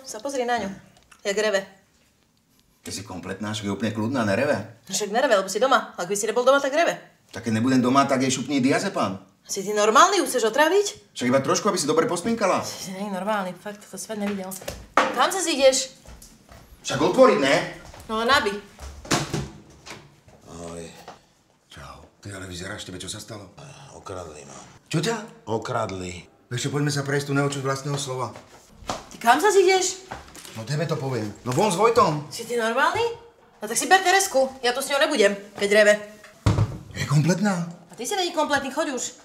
sa pozri na ňu. Jak reve. Ty si kompletná, však je úplne kľudná, nereve. Však nereve, lebo si doma. Ak by si nebol doma, tak reve. Tak keď nebudem doma, tak jej šupni diazepam. Si ty normálny? Už chceš otraviť? Však iba trošku, aby si dobre pospinkala. Si nie normálny, fakt, to svet nevidel. Kam sa ideš? Však otvoriť, ne? No len aby. Ahoj. Čau. Ty ale vyzeráš, tebe čo sa stalo? Okradli ma. Čo ťa? Okradli. Vieš čo, poďme sa prejsť tu neočuť vlastného slova. Ty kam sa ideš? No tebe to poviem. No von s Vojtom. Si ty normálny? No tak si ber Teresku. Ja tu s ňou nebudem, keď reve. Je kompletná. A ty si není kompletný, choď už.